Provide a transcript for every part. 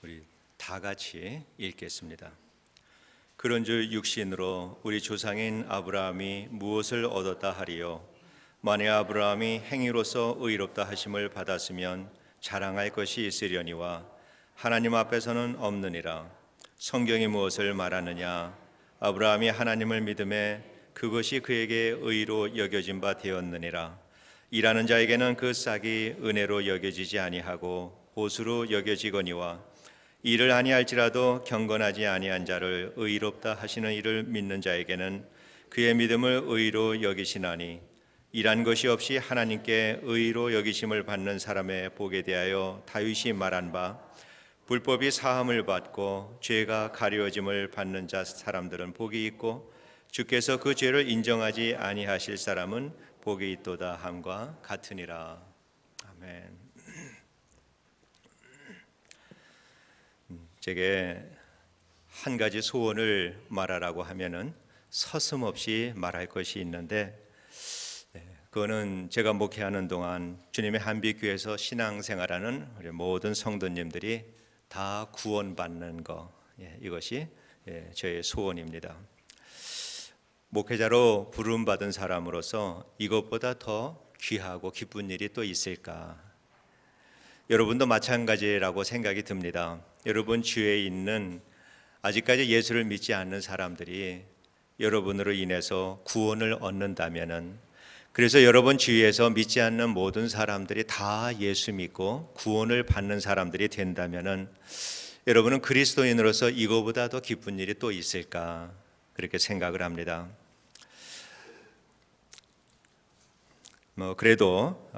우리 다 같이 읽겠습니다. 그런즉 육신으로 우리 조상인 아브라함이 무엇을 얻었다 하리요? 만일 아브라함이 행위로서 의롭다 하심을 받았으면 자랑할 것이 있으려니와 하나님 앞에서는 없느니라. 성경이 무엇을 말하느냐? 아브라함이 하나님을 믿음에 그것이 그에게 의로 여겨진 바 되었느니라. 일하는 자에게는 그 싹이 은혜로 여겨지지 아니하고 보수로 여겨지거니와 일을 아니할지라도 경건하지 아니한 자를 의롭다 하시는 이를 믿는 자에게는 그의 믿음을 의로 여기시나니, 일한 것이 없이 하나님께 의로 여기심을 받는 사람의 복에 대하여 다윗이 말한 바, 불법이 사함을 받고 죄가 가려짐을 받는 자 사람들은 복이 있고 주께서 그 죄를 인정하지 아니하실 사람은 복이 있도다 함과 같으니라. 아멘. 제게 한 가지 소원을 말하라고 하면은 서슴없이 말할 것이 있는데, 그거는 제가 목회하는 동안 주님의 한빛교회에서 신앙생활하는 우리 모든 성도님들이 다 구원받는 거, 이것이 저의 소원입니다. 목회자로 부름받은 사람으로서 이것보다 더 귀하고 기쁜 일이 또 있을까? 여러분도 마찬가지라고 생각이 듭니다. 여러분 주위에 있는 아직까지 예수를 믿지 않는 사람들이 여러분으로 인해서 구원을 얻는다면은, 그래서 여러분 주위에서 믿지 않는 모든 사람들이 다 예수 믿고 구원을 받는 사람들이 된다면은, 여러분은 그리스도인으로서 이거보다 더 기쁜 일이 또 있을까? 그렇게 생각을 합니다. 그래도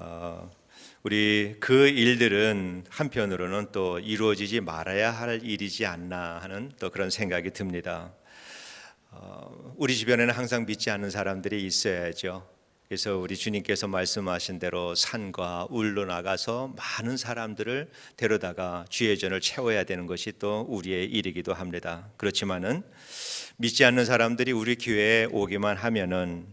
우리 그 일들은 한편으로는 또 이루어지지 말아야 할 일이지 않나 하는 또 그런 생각이 듭니다. 우리 주변에는 항상 믿지 않는 사람들이 있어야죠. 그래서 우리 주님께서 말씀하신 대로 산과 울로 나가서 많은 사람들을 데려다가 주의 전을 채워야 되는 것이 또 우리의 일이기도 합니다. 그렇지만은 믿지 않는 사람들이 우리 교회에 오기만 하면은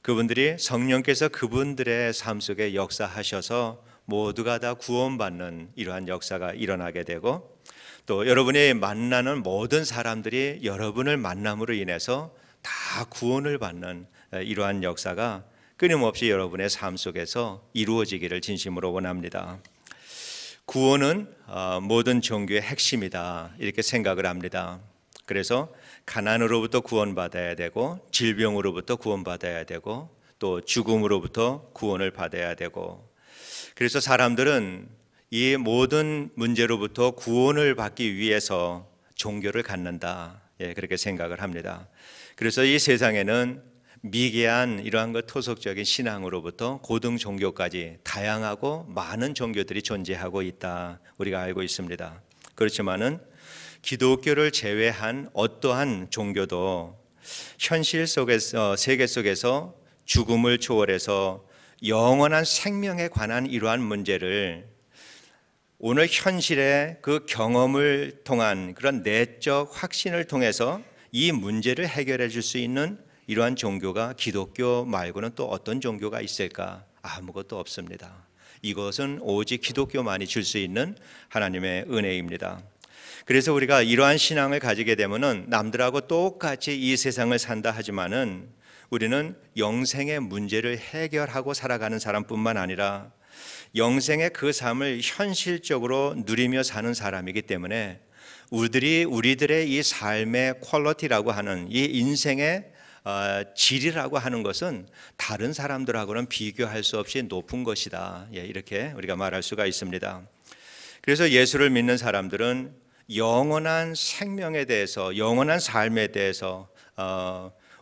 그분들이 성령께서 그분들의 삶 속에 역사하셔서 모두가 다 구원받는 이러한 역사가 일어나게 되고, 또 여러분이 만나는 모든 사람들이 여러분을 만남으로 인해서 다 구원을 받는 이러한 역사가 끊임없이 여러분의 삶 속에서 이루어지기를 진심으로 원합니다. 구원은 모든 종교의 핵심이다, 이렇게 생각을 합니다. 그래서 가난으로부터 구원받아야 되고, 질병으로부터 구원받아야 되고, 또 죽음으로부터 구원을 받아야 되고, 그래서 사람들은 이 모든 문제로부터 구원을 받기 위해서 종교를 갖는다, 그렇게 생각을 합니다. 그래서 이 세상에는 미개한 이러한 것 토속적인 신앙으로부터 고등 종교까지 다양하고 많은 종교들이 존재하고 있다, 우리가 알고 있습니다. 그렇지만은 기독교를 제외한 어떠한 종교도 현실 속에서, 세계 속에서 죽음을 초월해서 영원한 생명에 관한 이러한 문제를 오늘 현실의 그 경험을 통한 그런 내적 확신을 통해서 이 문제를 해결해 줄 수 있는 이러한 종교가 기독교 말고는 또 어떤 종교가 있을까? 아무것도 없습니다. 이것은 오직 기독교만이 줄 수 있는 하나님의 은혜입니다. 그래서 우리가 이러한 신앙을 가지게 되면은 남들하고 똑같이 이 세상을 산다 하지만은 우리는 영생의 문제를 해결하고 살아가는 사람뿐만 아니라 영생의 그 삶을 현실적으로 누리며 사는 사람이기 때문에 우리들의 이 삶의 퀄리티라고 하는 이 인생의 질이라고 하는 것은 다른 사람들하고는 비교할 수 없이 높은 것이다, 이렇게 우리가 말할 수가 있습니다. 그래서 예수를 믿는 사람들은 영원한 생명에 대해서, 영원한 삶에 대해서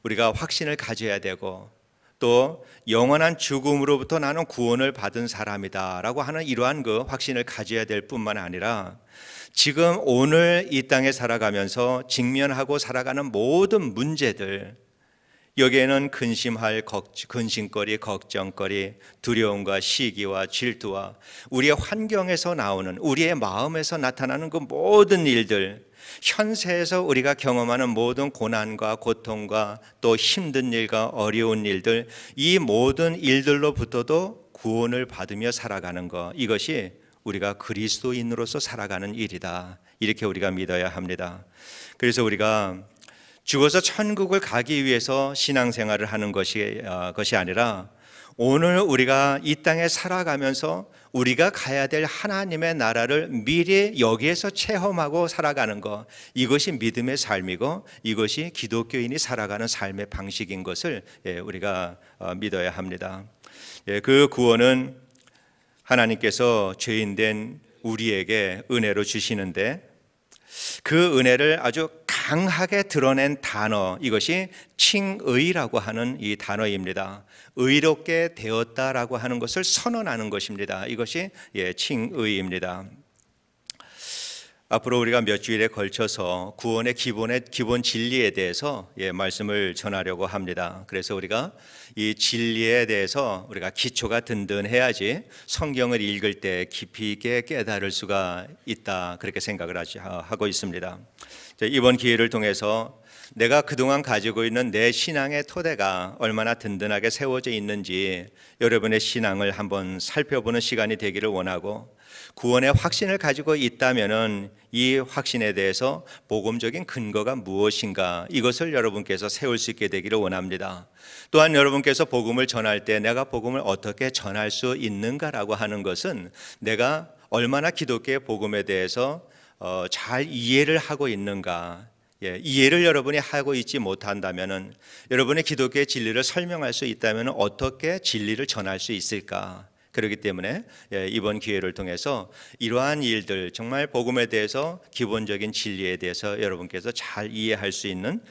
우리가 확신을 가져야 되고, 또 영원한 죽음으로부터 나는 구원을 받은 사람이다라고 하는 이러한 그 확신을 가져야 될 뿐만 아니라, 지금 오늘 이 땅에 살아가면서 직면하고 살아가는 모든 문제들, 여기에는 근심할 근심거리, 걱정거리, 두려움과 시기와 질투와 우리의 환경에서 나오는, 우리의 마음에서 나타나는 그 모든 일들, 현세에서 우리가 경험하는 모든 고난과 고통과 또 힘든 일과 어려운 일들, 이 모든 일들로부터도 구원을 받으며 살아가는 것, 이것이 우리가 그리스도인으로서 살아가는 일이다. 이렇게 우리가 믿어야 합니다. 그래서 우리가 죽어서 천국을 가기 위해서 신앙생활을 하는 것이 아니라 오늘 우리가 이 땅에 살아가면서 우리가 가야 될 하나님의 나라를 미리 여기에서 체험하고 살아가는 것, 이것이 믿음의 삶이고 이것이 기독교인이 살아가는 삶의 방식인 것을 우리가 믿어야 합니다. 그 구원은 하나님께서 죄인된 우리에게 은혜로 주시는데 그 은혜를 아주 강하게 드러낸 단어, 이것이 칭의라고 하는 이 단어입니다. 의롭게 되었다라고 하는 것을 선언하는 것입니다. 이것이 칭의입니다. 앞으로 우리가 몇 주일에 걸쳐서 구원의 기본 진리에 대해서 말씀을 전하려고 합니다. 그래서 우리가 이 진리에 대해서 우리가 기초가 든든해야지 성경을 읽을 때 깊이 있게 깨달을 수가 있다, 그렇게 생각을 하고 있습니다. 이번 기회를 통해서 내가 그동안 가지고 있는 내 신앙의 토대가 얼마나 든든하게 세워져 있는지 여러분의 신앙을 한번 살펴보는 시간이 되기를 원하고, 구원의 확신을 가지고 있다면은 이 확신에 대해서 복음적인 근거가 무엇인가, 이것을 여러분께서 세울 수 있게 되기를 원합니다. 또한 여러분께서 복음을 전할 때 내가 복음을 어떻게 전할 수 있는가라고 하는 것은 내가 얼마나 기독교의 복음에 대해서 잘 이해를 하고 있는가, 이해를 여러분이 하고 있지 못한다면은 여러분의 기독교의 진리를 설명할 수 있다면 어떻게 진리를 전할 수 있을까? 그렇기 때문에 이번 기회를 통해서 이러한 일들, 정말 복음에 대해서 기본적인 진리에 대해서 여러분께서 잘 이해할 수 있는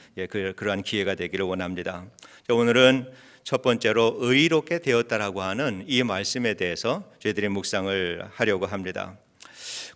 그러한 기회가 되기를 원합니다. 오늘은 첫 번째로 의롭게 되었다라고 하는 이 말씀에 대해서 저희들이 묵상을 하려고 합니다.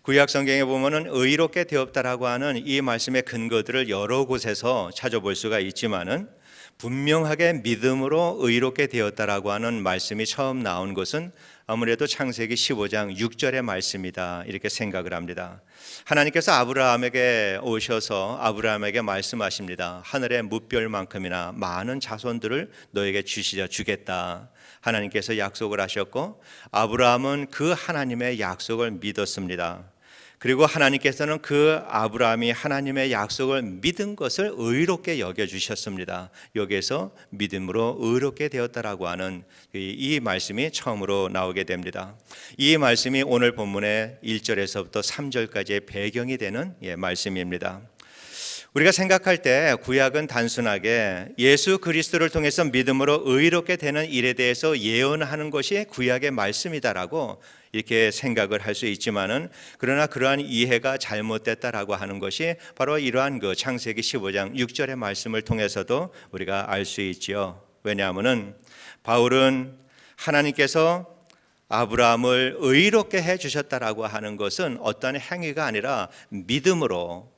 구약 성경에 보면은 의롭게 되었다라고 하는 이 말씀의 근거들을 여러 곳에서 찾아볼 수가 있지만은 분명하게 믿음으로 의롭게 되었다라고 하는 말씀이 처음 나온 것은 아무래도 창세기 15장 6절의 말씀이다, 이렇게 생각을 합니다. 하나님께서 아브라함에게 오셔서 아브라함에게 말씀하십니다. 하늘의 뭇별만큼이나 많은 자손들을 너에게 주겠다. 하나님께서 약속을 하셨고 아브라함은 그 하나님의 약속을 믿었습니다. 그리고 하나님께서는 그 아브라함이 하나님의 약속을 믿은 것을 의롭게 여겨주셨습니다. 여기에서 믿음으로 의롭게 되었다라고 하는 이 말씀이 처음으로 나오게 됩니다. 이 말씀이 오늘 본문의 1절에서부터 3절까지의 배경이 되는 말씀입니다. 우리가 생각할 때 구약은 단순하게 예수 그리스도를 통해서 믿음으로 의롭게 되는 일에 대해서 예언하는 것이 구약의 말씀이다라고 이렇게 생각을 할 수 있지만은, 그러나 그러한 이해가 잘못됐다라고 하는 것이 바로 이러한 그 창세기 15장 6절의 말씀을 통해서도 우리가 알 수 있지요. 왜냐하면은 바울은 하나님께서 아브라함을 의롭게 해 주셨다라고 하는 것은 어떤 행위가 아니라 믿음으로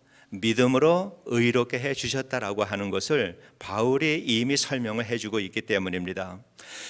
의롭게 해 주셨다라고 하는 것을 바울이 이미 설명을 해주고 있기 때문입니다.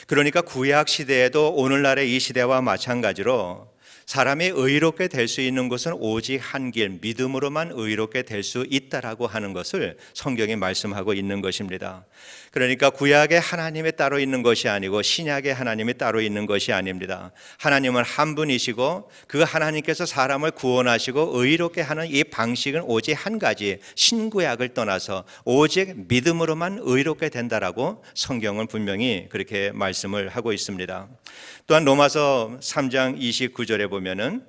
그러니까 구약 시대에도 오늘날의 이 시대와 마찬가지로 사람이 의롭게 될 수 있는 것은 오직 한 길, 믿음으로만 의롭게 될 수 있다라고 하는 것을 성경이 말씀하고 있는 것입니다. 그러니까 구약의 하나님이 따로 있는 것이 아니고 신약의 하나님이 따로 있는 것이 아닙니다. 하나님은 한 분이시고 그 하나님께서 사람을 구원하시고 의롭게 하는 이 방식은 오직 한 가지, 신구약을 떠나서 오직 믿음으로만 의롭게 된다라고 성경은 분명히 그렇게 말씀을 하고 있습니다. 또한 로마서 3장 29절에 보면은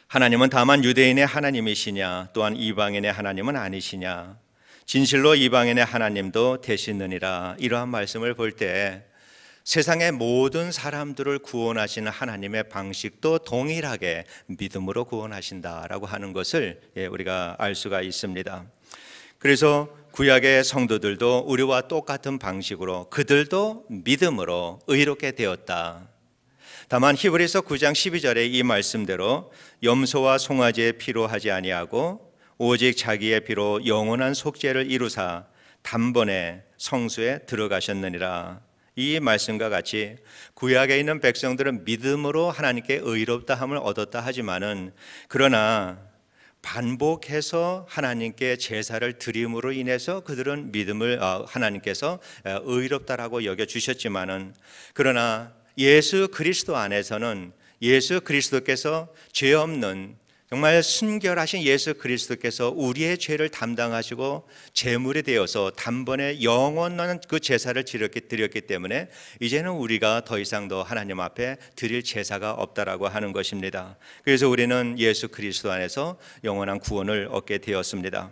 하나님은 다만 유대인의 하나님이시냐, 또한 이방인의 하나님은 아니시냐, 진실로 이방인의 하나님도 되시느니라, 이러한 말씀을 볼 때 세상의 모든 사람들을 구원하시는 하나님의 방식도 동일하게 믿음으로 구원하신다라고 하는 것을 우리가 알 수가 있습니다. 그래서 구약의 성도들도 우리와 똑같은 방식으로 그들도 믿음으로 의롭게 되었다. 다만 히브리서 9장 12절의 이 말씀대로 염소와 송아지의 피로 하지 아니하고 오직 자기의 피로 영원한 속죄를 이루사 단번에 성수에 들어가셨느니라. 이 말씀과 같이 구약에 있는 백성들은 믿음으로 하나님께 의롭다함을 얻었다 하지만은, 그러나 반복해서 하나님께 제사를 드림으로 인해서 그들은 믿음을 하나님께서 의롭다라고 여겨 주셨지만은, 그러나 예수 그리스도 안에서는 예수 그리스도께서 죄 없는 정말 순결하신 예수 그리스도께서 우리의 죄를 담당하시고 제물이 되어서 단번에 영원한 그 제사를 드렸기 때문에 이제는 우리가 더 이상 더 하나님 앞에 드릴 제사가 없다라고 하는 것입니다. 그래서 우리는 예수 그리스도 안에서 영원한 구원을 얻게 되었습니다.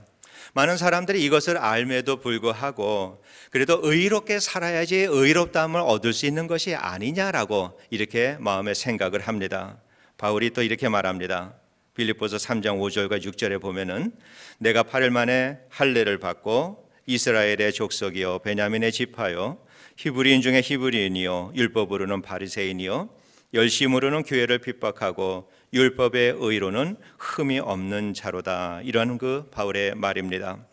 많은 사람들이 이것을 알매도 불구하고 그래도 의롭게 살아야지 의롭다함을 얻을 수 있는 것이 아니냐라고 이렇게 마음에 생각을 합니다. 바울이 또 이렇게 말합니다. 빌립보서 3장 5절과 6절에 보면은 내가 8일 만에 할례를 받고 이스라엘의 족속이요 베냐민의 지파요 히브리인 중에 히브리인이요 율법으로는 바리새인이요 열심으로는 교회를 핍박하고 율법의 의로는 흠이 없는 자로다. 이러한 그 바울의 말입니다.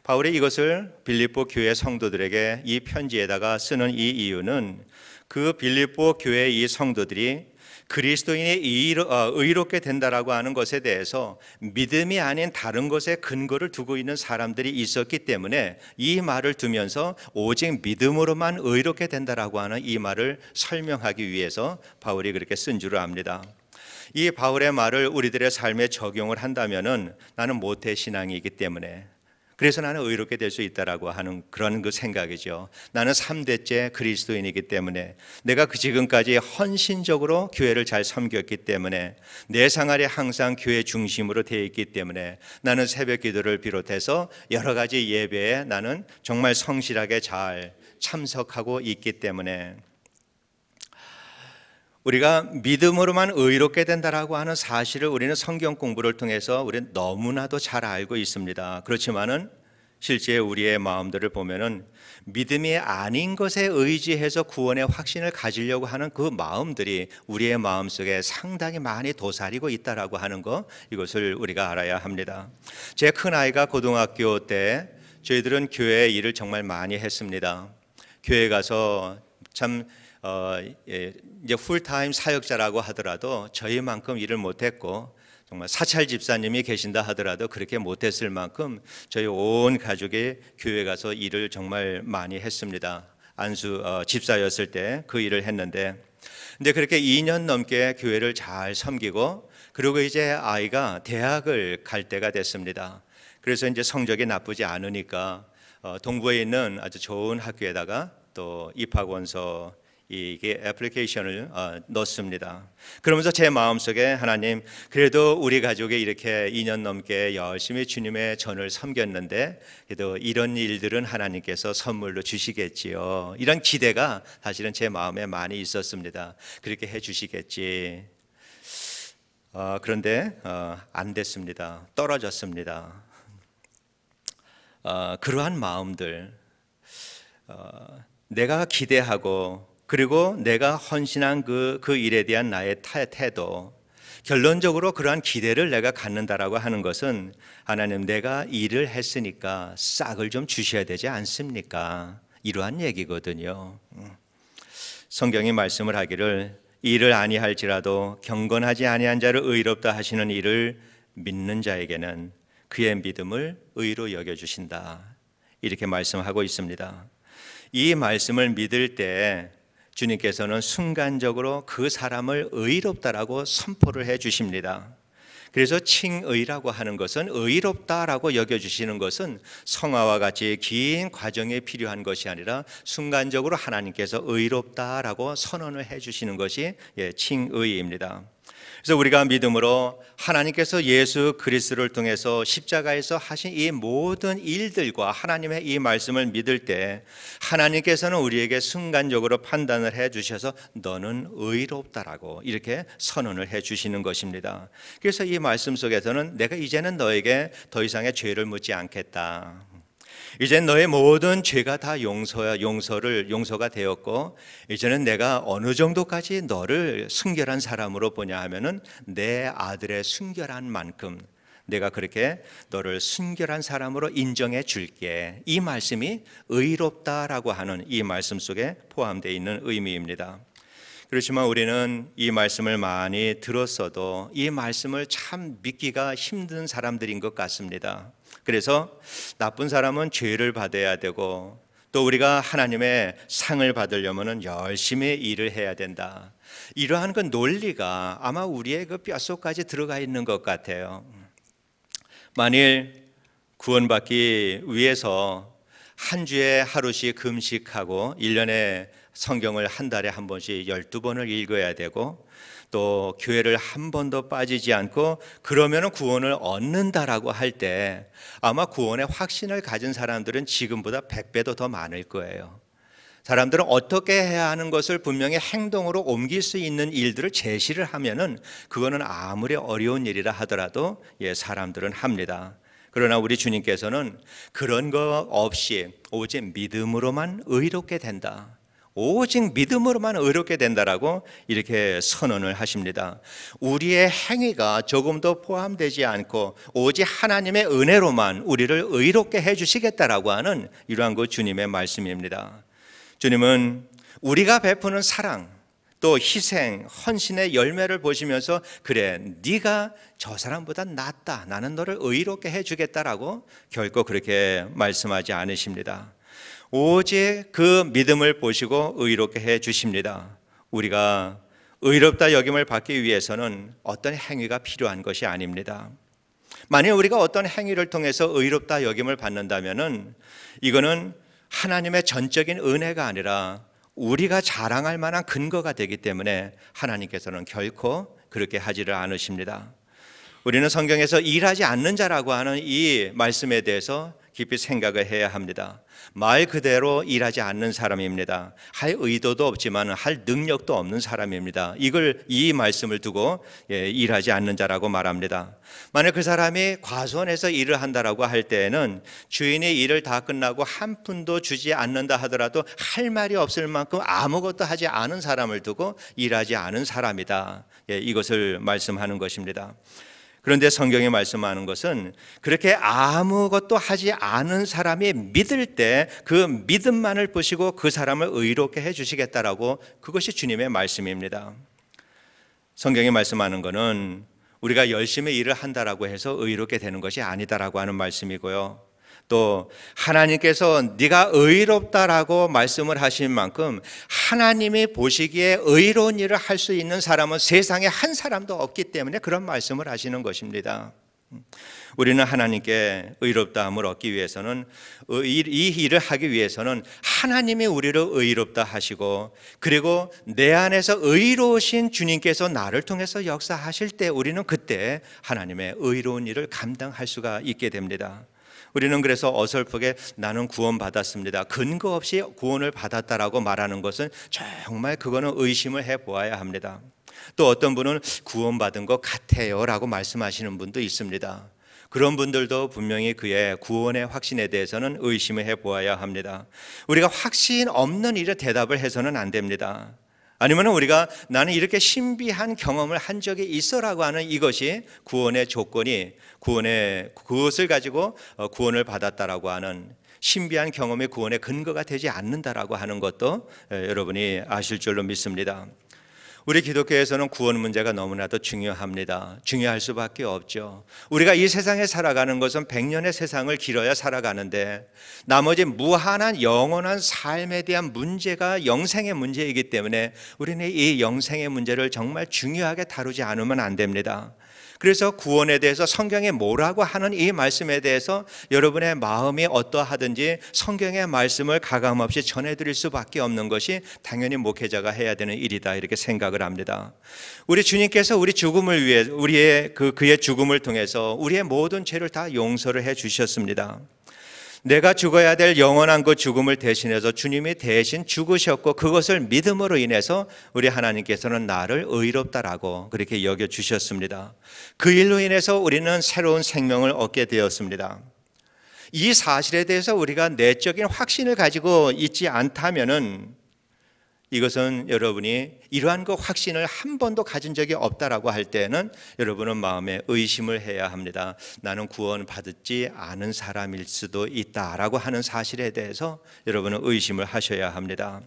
바울이 이것을 빌립보 교회 성도들에게 이 편지에다가 쓰는 이 이유는 그 빌립보 교회 이 성도들이 그리스도인이 의롭게 된다라고 하는 것에 대해서 믿음이 아닌 다른 것에 근거를 두고 있는 사람들이 있었기 때문에 이 말을 두면서 오직 믿음으로만 의롭게 된다라고 하는 이 말을 설명하기 위해서 바울이 그렇게 쓴 줄 압니다. 이 바울의 말을 우리들의 삶에 적용을 한다면은 나는 모태 신앙이기 때문에 그래서 나는 의롭게 될 수 있다라고 하는 그런 그 생각이죠. 나는 3대째 그리스도인이기 때문에 내가 그 지금까지 헌신적으로 교회를 잘 섬겼기 때문에 내 생활이 항상 교회 중심으로 되어 있기 때문에 나는 새벽 기도를 비롯해서 여러 가지 예배에 나는 정말 성실하게 잘 참석하고 있기 때문에 우리가 믿음으로만 의롭게 된다라고 하는 사실을 우리는 성경 공부를 통해서 우리는 너무나도 잘 알고 있습니다. 그렇지만은 실제 우리의 마음들을 보면은 믿음이 아닌 것에 의지해서 구원의 확신을 가지려고 하는 그 마음들이 우리의 마음속에 상당히 많이 도사리고 있다라고 하는 것, 이것을 우리가 알아야 합니다. 제 큰아이가 고등학교 때 저희들은 교회 일을 정말 많이 했습니다. 교회 가서 참 이제 풀타임 사역자라고 하더라도 저희만큼 일을 못했고 정말 사찰 집사님이 계신다 하더라도 그렇게 못했을 만큼 저희 온 가족이 교회 가서 일을 정말 많이 했습니다. 안수 집사였을 때 그 일을 했는데 근데 그렇게 2년 넘게 교회를 잘 섬기고 그리고 이제 아이가 대학을 갈 때가 됐습니다. 그래서 이제 성적이 나쁘지 않으니까 동부에 있는 아주 좋은 학교에다가 또 입학원서 이게 애플리케이션을 넣습니다. 그러면서 제 마음속에 하나님 그래도 우리 가족이 이렇게 2년 넘게 열심히 주님의 전을 섬겼는데 그래도 이런 일들은 하나님께서 선물로 주시겠지요. 이런 기대가 사실은 제 마음에 많이 있었습니다. 그렇게 해 주시겠지. 그런데 안 됐습니다. 떨어졌습니다. 그러한 마음들 내가 기대하고 그리고 내가 헌신한 그 일에 대한 나의 태도, 결론적으로 그러한 기대를 내가 갖는다라고 하는 것은 하나님 내가 일을 했으니까 싹을 좀 주셔야 되지 않습니까? 이러한 얘기거든요. 성경이 말씀을 하기를 일을 아니할지라도 경건하지 아니한 자를 의롭다 하시는 이를 믿는 자에게는 그의 믿음을 의로 여겨주신다. 이렇게 말씀하고 있습니다. 이 말씀을 믿을 때 주님께서는 순간적으로 그 사람을 의롭다라고 선포를 해 주십니다. 그래서 칭의라고 하는 것은 의롭다라고 여겨주시는 것은 성화와 같이 긴 과정이 필요한 것이 아니라 순간적으로 하나님께서 의롭다라고 선언을 해 주시는 것이 칭의입니다. 그래서 우리가 믿음으로 하나님께서 예수 그리스도를 통해서 십자가에서 하신 이 모든 일들과 하나님의 이 말씀을 믿을 때 하나님께서는 우리에게 순간적으로 판단을 해 주셔서 너는 의롭다라고 이렇게 선언을 해 주시는 것입니다. 그래서 이 말씀 속에서는 내가 이제는 너에게 더 이상의 죄를 묻지 않겠다. 이제 너의 모든 죄가 다 용서가 되었고 이제는 내가 어느 정도까지 너를 순결한 사람으로 보냐 하면은 내 아들의 순결한 만큼 내가 그렇게 너를 순결한 사람으로 인정해 줄게. 이 말씀이 의롭다라고 하는 이 말씀 속에 포함되어 있는 의미입니다. 그렇지만 우리는 이 말씀을 많이 들었어도 이 말씀을 참 믿기가 힘든 사람들인 것 같습니다. 그래서 나쁜 사람은 죄를 받아야 되고 또 우리가 하나님의 상을 받으려면 열심히 일을 해야 된다. 이러한 그 논리가 아마 우리의 그 뼛속까지 들어가 있는 것 같아요. 만일 구원받기 위해서 한 주에 하루씩 금식하고 1년에 성경을 한 달에 한 번씩 12번을 읽어야 되고 또 교회를 한 번도 빠지지 않고 그러면 구원을 얻는다라고 할 때 아마 구원의 확신을 가진 사람들은 지금보다 100배도 더 많을 거예요. 사람들은 어떻게 해야 하는 것을 분명히 행동으로 옮길 수 있는 일들을 제시를 하면은 그거는 아무리 어려운 일이라 하더라도 사람들은 합니다. 그러나 우리 주님께서는 그런 거 없이 오직 믿음으로만 의롭게 된다. 오직 믿음으로만 의롭게 된다라고 이렇게 선언을 하십니다. 우리의 행위가 조금도 포함되지 않고 오직 하나님의 은혜로만 우리를 의롭게 해주시겠다라고 하는 이러한 그 주님의 말씀입니다. 주님은 우리가 베푸는 사랑 또 희생, 헌신의 열매를 보시면서 그래 네가 저 사람보다 낫다, 나는 너를 의롭게 해주겠다라고 결코 그렇게 말씀하지 않으십니다. 오직 그 믿음을 보시고 의롭게 해 주십니다. 우리가 의롭다 여김을 받기 위해서는 어떤 행위가 필요한 것이 아닙니다. 만약 우리가 어떤 행위를 통해서 의롭다 여김을 받는다면은 이거는 하나님의 전적인 은혜가 아니라 우리가 자랑할 만한 근거가 되기 때문에 하나님께서는 결코 그렇게 하지를 않으십니다. 우리는 성경에서 일하지 않는 자라고 하는 이 말씀에 대해서 깊이 생각을 해야 합니다. 말 그대로 일하지 않는 사람입니다. 할 의도도 없지만 할 능력도 없는 사람입니다. 이 말씀을 두고 일하지 않는 자라고 말합니다. 만약 그 사람이 과수원에서 일을 한다라고 할 때에는 주인이 일을 다 끝나고 한 푼도 주지 않는다 하더라도 할 말이 없을 만큼 아무것도 하지 않은 사람을 두고 일하지 않은 사람이다. 이것을 말씀하는 것입니다. 그런데 성경이 말씀하는 것은 그렇게 아무것도 하지 않은 사람이 믿을 때 그 믿음만을 보시고 그 사람을 의롭게 해주시겠다라고 그것이 주님의 말씀입니다. 성경이 말씀하는 것은 우리가 열심히 일을 한다라고 해서 의롭게 되는 것이 아니다라고 하는 말씀이고요. 또 하나님께서 네가 의롭다라고 말씀을 하신 만큼 하나님이 보시기에 의로운 일을 할 수 있는 사람은 세상에 한 사람도 없기 때문에 그런 말씀을 하시는 것입니다. 우리는 하나님께 의롭다함을 얻기 위해서는 이 일을 하기 위해서는 하나님이 우리를 의롭다 하시고 그리고 내 안에서 의로우신 주님께서 나를 통해서 역사하실 때 우리는 그때 하나님의 의로운 일을 감당할 수가 있게 됩니다. 우리는 그래서 어설프게 나는 구원받았습니다, 근거 없이 구원을 받았다라고 말하는 것은 정말 그거는 의심을 해보아야 합니다. 또 어떤 분은 구원받은 것 같아요 라고 말씀하시는 분도 있습니다. 그런 분들도 분명히 그의 구원의 확신에 대해서는 의심을 해보아야 합니다. 우리가 확신 없는 일에 대답을 해서는 안 됩니다. 아니면 우리가 나는 이렇게 신비한 경험을 한 적이 있어라고 하는 이것이 구원의 조건이 그것을 가지고 구원을 받았다라고 하는 신비한 경험이 구원의 근거가 되지 않는다라고 하는 것도 여러분이 아실 줄로 믿습니다. 우리 기독교에서는 구원 문제가 너무나도 중요합니다. 중요할 수밖에 없죠. 우리가 이 세상에 살아가는 것은 100년의 세상을 길어야 살아가는데 나머지 무한한 영원한 삶에 대한 문제가 영생의 문제이기 때문에 우리는 이 영생의 문제를 정말 중요하게 다루지 않으면 안 됩니다. 그래서 구원에 대해서 성경에 뭐라고 하는 이 말씀에 대해서 여러분의 마음이 어떠하든지 성경의 말씀을 가감없이 전해드릴 수밖에 없는 것이 당연히 목회자가 해야 되는 일이다 이렇게 생각을 합니다. 우리 주님께서 우리 죽음을 위해 그의 죽음을 통해서 우리의 모든 죄를 다 용서를 해 주셨습니다. 내가 죽어야 될 영원한 그 죽음을 대신해서 주님이 대신 죽으셨고 그것을 믿음으로 인해서 우리 하나님께서는 나를 의롭다라고 그렇게 여겨주셨습니다. 그 일로 인해서 우리는 새로운 생명을 얻게 되었습니다. 이 사실에 대해서 우리가 내적인 확신을 가지고 있지 않다면은 이것은 여러분이 이러한 그 확신을 한 번도 가진 적이 없다라고 할 때는 여러분은 마음에 의심을 해야 합니다. 나는 구원받지 않은 사람일 수도 있다라고 하는 사실에 대해서 여러분은 의심을 하셔야 합니다.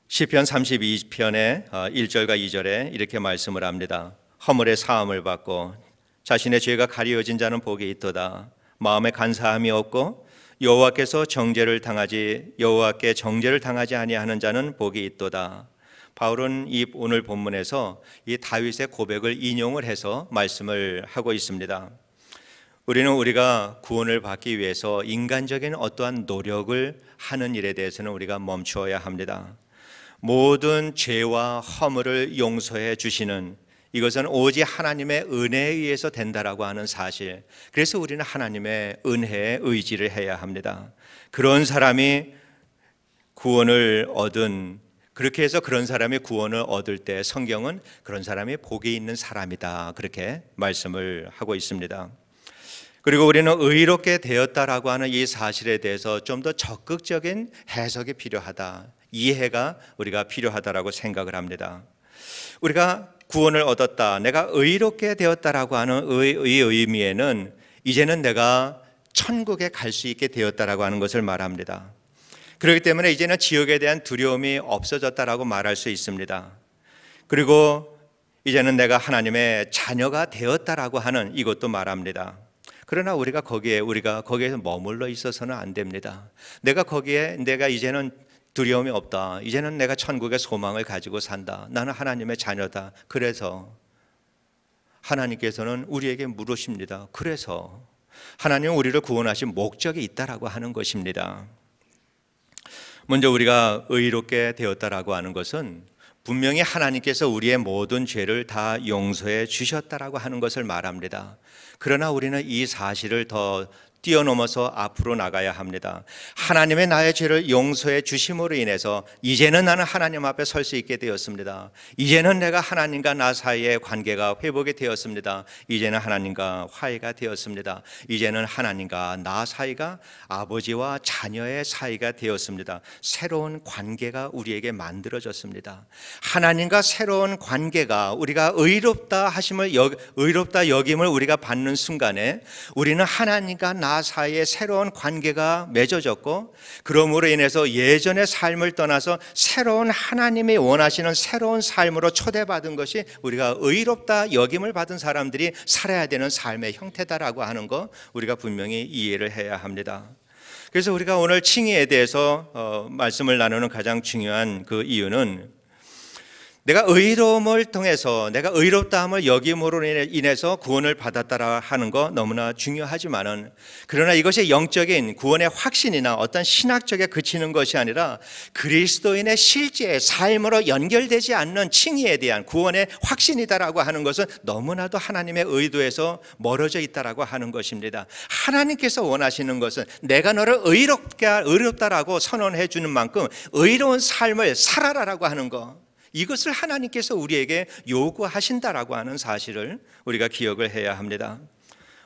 시편 32편의 1절과 2절에 이렇게 말씀을 합니다. 허물의 사함을 받고 자신의 죄가 가리워진 자는 복이 있도다. 마음에 간사함이 없고 여호와께 정죄를 당하지 아니하는 자는 복이 있도다. 바울은 이 오늘 본문에서 이 다윗의 고백을 인용을 해서 말씀을 하고 있습니다. 우리가 구원을 받기 위해서 인간적인 어떠한 노력을 하는 일에 대해서는 우리가 멈추어야 합니다. 모든 죄와 허물을 용서해 주시는 이것은 오직 하나님의 은혜에 의해서 된다라고 하는 사실. 그래서 우리는 하나님의 은혜에 의지를 해야 합니다. 그런 사람이 구원을 얻은, 그렇게 해서 그런 사람이 구원을 얻을 때 성경은 그런 사람이 복이 있는 사람이다, 그렇게 말씀을 하고 있습니다. 그리고 우리는 의롭게 되었다라고 하는 이 사실에 대해서 좀 더 적극적인 해석이 필요하다, 이해가 우리가 필요하다라고 생각을 합니다. 우리가 구원을 얻었다, 내가 의롭게 되었다라고 하는 이 의미에는 이제는 내가 천국에 갈 수 있게 되었다라고 하는 것을 말합니다. 그렇기 때문에 이제는 지옥에 대한 두려움이 없어졌다라고 말할 수 있습니다. 그리고 이제는 내가 하나님의 자녀가 되었다라고 하는 이것도 말합니다. 그러나 우리가 거기에서 머물러 있어서는 안 됩니다. 내가 이제는 두려움이 없다, 이제는 내가 천국의 소망을 가지고 산다, 나는 하나님의 자녀다. 그래서 하나님께서는 우리에게 물으십니다. 그래서 하나님은 우리를 구원하신 목적이 있다라고 하는 것입니다. 먼저 우리가 의롭게 되었다라고 하는 것은 분명히 하나님께서 우리의 모든 죄를 다 용서해 주셨다라고 하는 것을 말합니다. 그러나 우리는 이 사실을 더 뛰어넘어서 앞으로 나가야 합니다. 하나님의 나의 죄를 용서해 주심으로 인해서 이제는 나는 하나님 앞에 설 수 있게 되었습니다. 이제는 내가 하나님과 나 사이의 관계가 회복이 되었습니다. 이제는 하나님과 화해가 되었습니다. 이제는 하나님과 나 사이가 아버지와 자녀의 사이가 되었습니다. 새로운 관계가 우리에게 만들어졌습니다. 하나님과 새로운 관계가, 우리가 의롭다 여김을 우리가 받는 순간에 우리는 하나님과 나 사이에 새로운 관계가 맺어졌고, 그러므로 인해서 예전의 삶을 떠나서 새로운 하나님이 원하시는 새로운 삶으로 초대받은 것이 우리가 의롭다 여김을 받은 사람들이 살아야 되는 삶의 형태다라고 하는 거 우리가 분명히 이해를 해야 합니다. 그래서 우리가 오늘 칭의에 대해서 말씀을 나누는 가장 중요한 그 이유는, 내가 의로움을 통해서 내가 의롭다함을 여김으로 인해서 구원을 받았다라 하는 거 너무나 중요하지만은, 그러나 이것이 영적인 구원의 확신이나 어떤 신학적에 그치는 것이 아니라 그리스도인의 실제의 삶으로 연결되지 않는 칭의에 대한 구원의 확신이다라고 하는 것은 너무나도 하나님의 의도에서 멀어져 있다라고 하는 것입니다. 하나님께서 원하시는 것은 내가 너를 의롭다라고 선언해 주는 만큼 의로운 삶을 살아라라고 하는 것, 이것을 하나님께서 우리에게 요구하신다라고 하는 사실을 우리가 기억을 해야 합니다.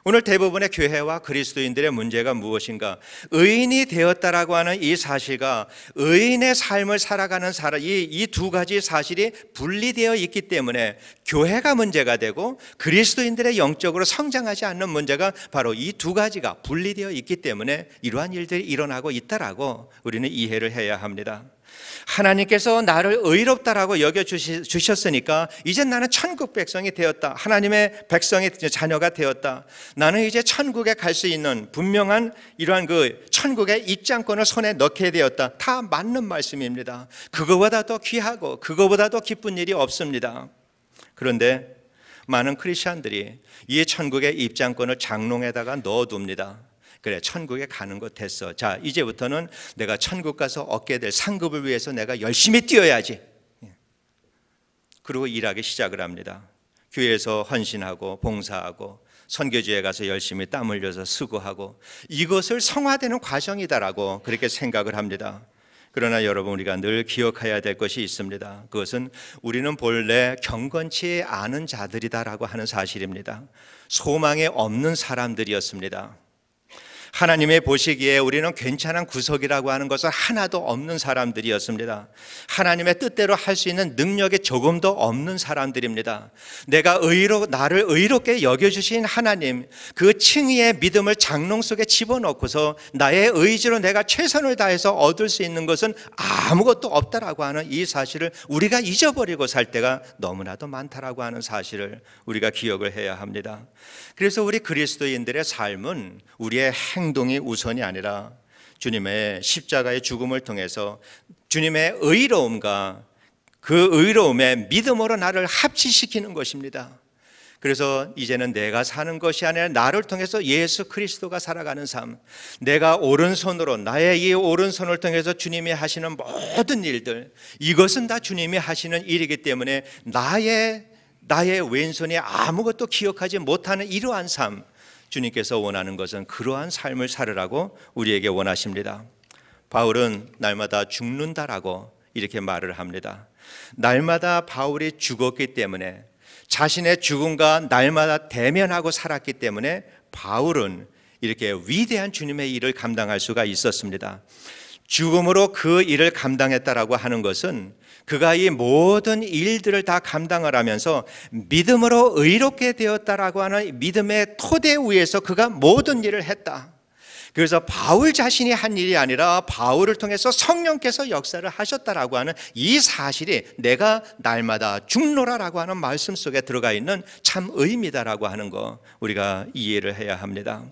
오늘 대부분의 교회와 그리스도인들의 문제가 무엇인가? 의인이 되었다라고 하는 이 사실과 의인의 삶을 살아가는 사람, 이 두 가지 사실이 분리되어 있기 때문에 교회가 문제가 되고 그리스도인들의 영적으로 성장하지 않는 문제가 바로 이 두 가지가 분리되어 있기 때문에 이러한 일들이 일어나고 있다라고 우리는 이해를 해야 합니다. 하나님께서 나를 의롭다라고 여겨주셨으니까 이제 나는 천국 백성이 되었다, 하나님의 백성의 자녀가 되었다, 나는 이제 천국에 갈 수 있는 분명한 이러한 그 천국의 입장권을 손에 넣게 되었다. 다 맞는 말씀입니다. 그거보다 더 귀하고 그거보다 더 기쁜 일이 없습니다. 그런데 많은 크리스찬들이 이 천국의 입장권을 장롱에다가 넣어둡니다. 그래, 천국에 가는 것 됐어. 자, 이제부터는 내가 천국 가서 얻게 될 상급을 위해서 내가 열심히 뛰어야지. 그리고 일하기 시작을 합니다. 교회에서 헌신하고 봉사하고 선교지에 가서 열심히 땀 흘려서 수고하고, 이것을 성화되는 과정이다라고 그렇게 생각을 합니다. 그러나 여러분, 우리가 늘 기억해야 될 것이 있습니다. 그것은 우리는 본래 경건치 않은 자들이다라고 하는 사실입니다. 소망이 없는 사람들이었습니다. 하나님의 보시기에 우리는 괜찮은 구석이라고 하는 것은 하나도 없는 사람들이었습니다. 하나님의 뜻대로 할 수 있는 능력이 조금도 없는 사람들입니다. 나를 의롭게 여겨주신 하나님, 그 칭의의 믿음을 장롱 속에 집어넣고서 나의 의지로 내가 최선을 다해서 얻을 수 있는 것은 아무것도 없다라고 하는 이 사실을 우리가 잊어버리고 살 때가 너무나도 많다라고 하는 사실을 우리가 기억을 해야 합니다. 그래서 우리 그리스도인들의 삶은 우리의 행동이 우선이 아니라 주님의 십자가의 죽음을 통해서 주님의 의로움과 그 의로움의 믿음으로 나를 합치시키는 것입니다. 그래서 이제는 내가 사는 것이 아니라 나를 통해서 예수 그리스도가 살아가는 삶, 내가 오른손으로 나의 이 오른손을 통해서 주님이 하시는 모든 일들, 이것은 다 주님이 하시는 일이기 때문에 나의 왼손이 아무것도 기억하지 못하는 이러한 삶, 주님께서 원하는 것은 그러한 삶을 살으라고 우리에게 원하십니다. 바울은 날마다 죽는다라고 이렇게 말을 합니다. 날마다 바울이 죽었기 때문에, 자신의 죽음과 날마다 대면하고 살았기 때문에 바울은 이렇게 위대한 주님의 일을 감당할 수가 있었습니다. 죽음으로 그 일을 감당했다라고 하는 것은 그가 이 모든 일들을 다 감당을 하면서 믿음으로 의롭게 되었다라고 하는 믿음의 토대 위에서 그가 모든 일을 했다. 그래서 바울 자신이 한 일이 아니라 바울을 통해서 성령께서 역사를 하셨다라고 하는 이 사실이 내가 날마다 죽노라라고 하는 말씀 속에 들어가 있는 참 의미다라고 하는 거 우리가 이해를 해야 합니다.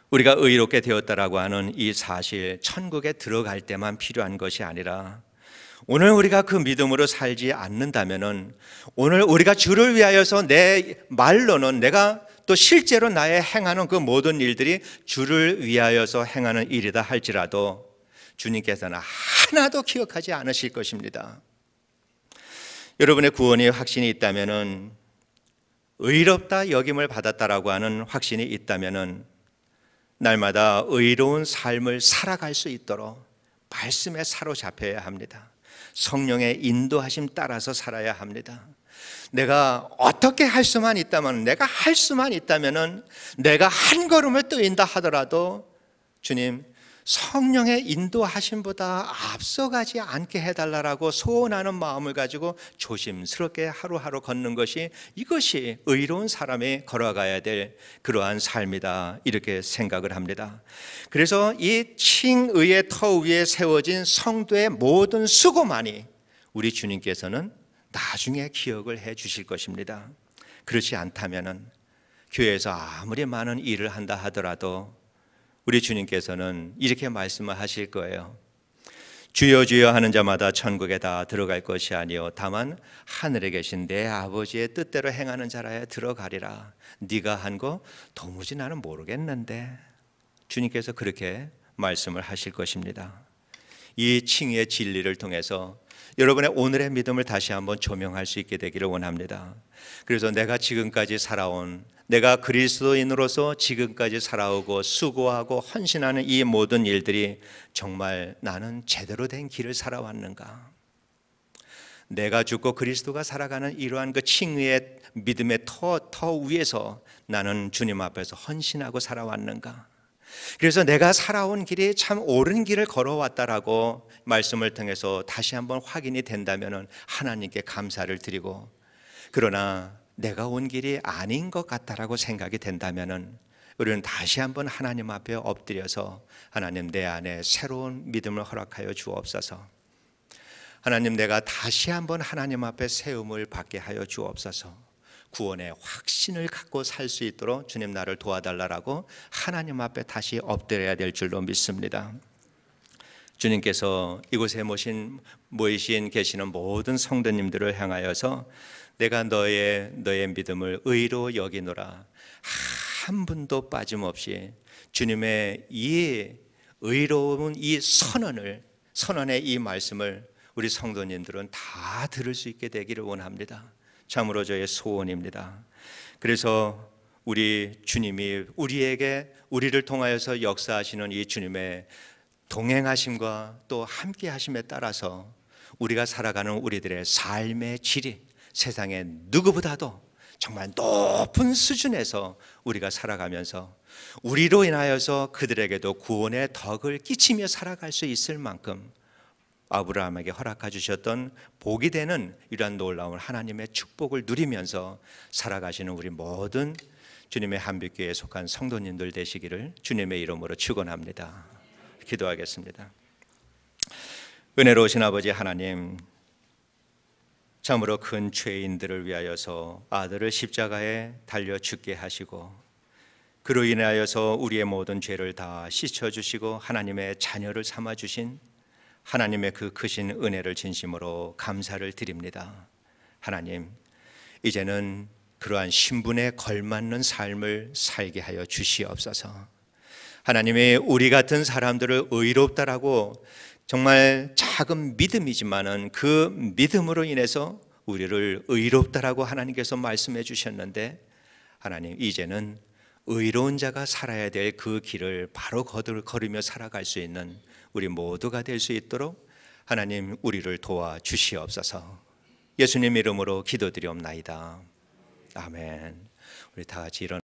우리가 의롭게 되었다라고 하는 이 사실, 천국에 들어갈 때만 필요한 것이 아니라 오늘 우리가 그 믿음으로 살지 않는다면은, 오늘 우리가 주를 위하여서 내 말로는, 내가 또 실제로 나의 행하는 그 모든 일들이 주를 위하여서 행하는 일이다 할지라도 주님께서는 하나도 기억하지 않으실 것입니다. 여러분의 구원의 확신이 있다면은, 의롭다 여김을 받았다라고 하는 확신이 있다면은 날마다 의로운 삶을 살아갈 수 있도록 말씀에 사로잡혀야 합니다. 성령의 인도하심 따라서 살아야 합니다. 내가 어떻게 할 수만 있다면, 내가 할 수만 있다면은, 내가 한 걸음을 뜨인다 하더라도 주님, 성령의 인도하심보다 앞서가지 않게 해달라고 소원하는 마음을 가지고 조심스럽게 하루하루 걷는 것이, 이것이 의로운 사람이 걸어가야 될 그러한 삶이다, 이렇게 생각을 합니다. 그래서 이 칭의의 터 위에 세워진 성도의 모든 수고만이 우리 주님께서는 나중에 기억을 해 주실 것입니다. 그렇지 않다면은 교회에서 아무리 많은 일을 한다 하더라도 우리 주님께서는 이렇게 말씀을 하실 거예요. 주여 주여 하는 자마다 천국에 다 들어갈 것이 아니요 다만 하늘에 계신 내 아버지의 뜻대로 행하는 자라야 들어가리라. 네가 한 거 도무지 나는 모르겠는데, 주님께서 그렇게 말씀을 하실 것입니다. 이 칭의의 진리를 통해서 여러분의 오늘의 믿음을 다시 한번 조명할 수 있게 되기를 원합니다. 그래서 내가 지금까지 살아온, 내가 그리스도인으로서 지금까지 살아오고 수고하고 헌신하는 이 모든 일들이 정말 나는 제대로 된 길을 살아왔는가? 내가 죽고 그리스도가 살아가는 이러한 그 칭의의 믿음의 터 위에서 나는 주님 앞에서 헌신하고 살아왔는가? 그래서 내가 살아온 길이 참 옳은 길을 걸어왔다라고 말씀을 통해서 다시 한번 확인이 된다면 하나님께 감사를 드리고, 그러나 내가 온 길이 아닌 것 같다라고 생각이 된다면 우리는 다시 한번 하나님 앞에 엎드려서 하나님, 내 안에 새로운 믿음을 허락하여 주옵소서. 하나님, 내가 다시 한번 하나님 앞에 세움을 받게 하여 주옵소서. 구원의 확신을 갖고 살 수 있도록 주님 나를 도와달라고 하나님 앞에 다시 엎드려야 될 줄로 믿습니다. 주님께서 이곳에 모이신 계시는 모든 성도님들을 향하여서 내가 너의 믿음을 의로 여기노라, 한 분도 빠짐없이 주님의 이 의로운 이 선언의 이 말씀을 우리 성도님들은 다 들을 수 있게 되기를 원합니다. 참으로 저의 소원입니다. 그래서 우리 주님이 우리를 통하여서 역사하시는 이 주님의 동행하심과 또 함께하심에 따라서 우리가 살아가는 우리들의 삶의 질이 세상의 누구보다도 정말 높은 수준에서 우리가 살아가면서 우리로 인하여서 그들에게도 구원의 덕을 끼치며 살아갈 수 있을 만큼 아브라함에게 허락해 주셨던 복이 되는 이러한 놀라운 하나님의 축복을 누리면서 살아가시는 우리 모든 주님의 한빛교회에 속한 성도님들 되시기를 주님의 이름으로 축원합니다. 기도하겠습니다. 은혜로우신 아버지 하나님, 참으로 큰 죄인들을 위하여서 아들을 십자가에 달려 죽게 하시고 그로 인하여서 우리의 모든 죄를 다 씻어주시고 하나님의 자녀를 삼아주신 하나님의 그 크신 은혜를 진심으로 감사를 드립니다. 하나님, 이제는 그러한 신분에 걸맞는 삶을 살게 하여 주시옵소서. 하나님이 우리 같은 사람들을 의롭다라고 정말 작은 믿음이지만은 그 믿음으로 인해서 우리를 의롭다라고 하나님께서 말씀해 주셨는데, 하나님 이제는 의로운 자가 살아야 될 그 길을 바로 걸으며 살아갈 수 있는 우리 모두가 될 수 있도록 하나님 우리를 도와주시옵소서. 예수님 이름으로 기도드리옵나이다. 아멘. 우리 다 같이 일어나